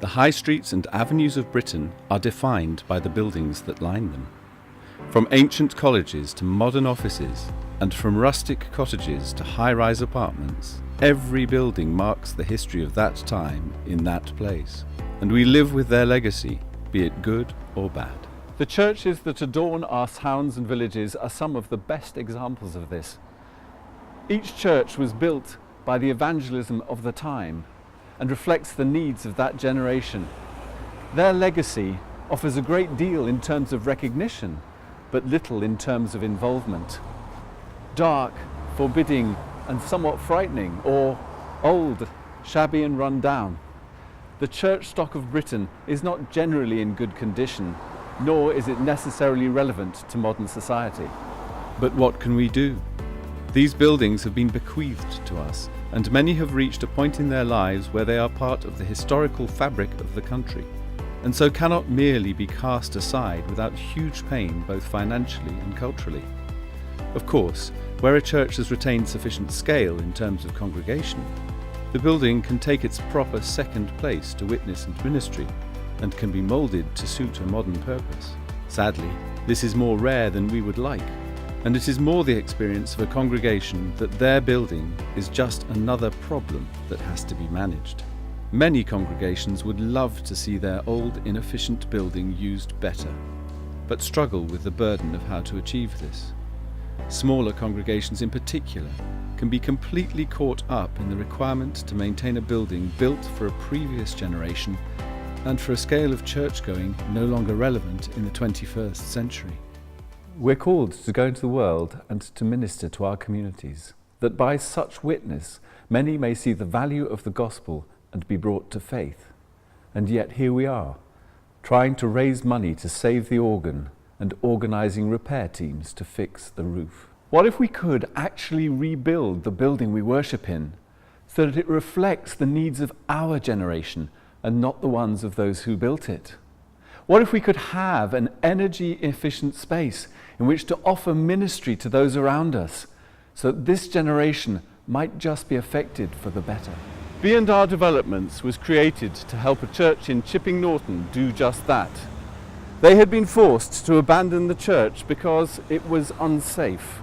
The high streets and avenues of Britain are defined by the buildings that line them. From ancient colleges to modern offices, and from rustic cottages to high-rise apartments, every building marks the history of that time in that place, and we live with their legacy, be it good or bad. The churches that adorn our towns and villages are some of the best examples of this. Each church was built by the evangelism of the time and reflects the needs of that generation. Their legacy offers a great deal in terms of recognition, but little in terms of involvement. Dark, forbidding, and somewhat frightening, or old, shabby and run down. The church stock of Britain is not generally in good condition, nor is it necessarily relevant to modern society. But what can we do? These buildings have been bequeathed to us, and many have reached a point in their lives where they are part of the historical fabric of the country, and so cannot merely be cast aside without huge pain both financially and culturally. Of course, where a church has retained sufficient scale in terms of congregation, the building can take its proper second place to witness and ministry, and can be moulded to suit a modern purpose. Sadly, this is more rare than we would like, and it is more the experience of a congregation that their building is just another problem that has to be managed. Many congregations would love to see their old, inefficient building used better, but struggle with the burden of how to achieve this. Smaller congregations in particular can be completely caught up in the requirement to maintain a building built for a previous generation and for a scale of church-going no longer relevant in the 21st century. We're called to go into the world and to minister to our communities, that by such witness many may see the value of the gospel and be brought to faith. And yet here we are, trying to raise money to save the organ and organising repair teams to fix the roof. What if we could actually rebuild the building we worship in so that it reflects the needs of our generation and not the ones of those who built it? What if we could have an energy-efficient space in which to offer ministry to those around us so that this generation might just be affected for the better? B&R Developments was created to help a church in Chipping Norton do just that. They had been forced to abandon the church because it was unsafe.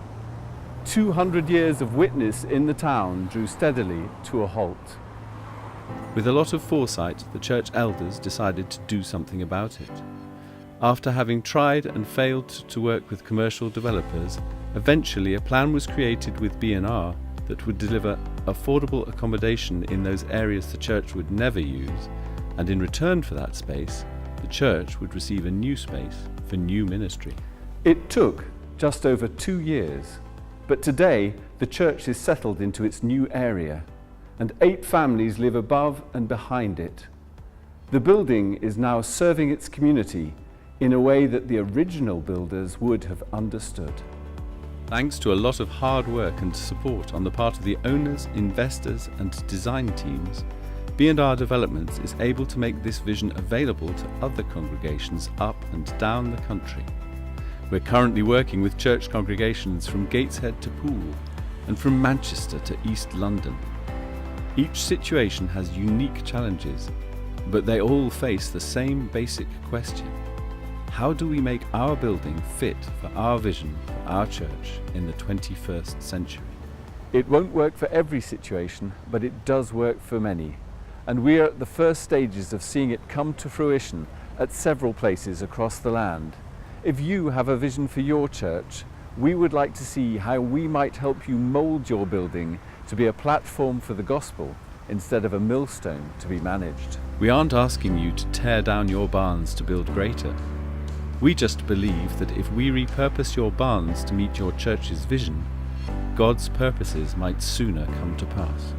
200 years of witness in the town drew steadily to a halt. With a lot of foresight, the church elders decided to do something about it. After having tried and failed to work with commercial developers, eventually a plan was created with B&R that would deliver affordable accommodation in those areas the church would never use, and in return for that space, the church would receive a new space for new ministry. It took just over 2 years, but today the church is settled into its new area, and 8 families live above and behind it. The building is now serving its community in a way that the original builders would have understood. Thanks to a lot of hard work and support on the part of the owners, investors and design teams, B&R Developments is able to make this vision available to other congregations up and down the country. We're currently working with church congregations from Gateshead to Poole and from Manchester to East London. Each situation has unique challenges, but they all face the same basic question. How do we make our building fit for our vision for our church in the 21st century? It won't work for every situation, but it does work for many. And we are at the first stages of seeing it come to fruition at several places across the land. If you have a vision for your church, we would like to see how we might help you mould your building to be a platform for the gospel instead of a millstone to be managed. We aren't asking you to tear down your barns to build greater. We just believe that if we repurpose your barns to meet your church's vision, God's purposes might sooner come to pass.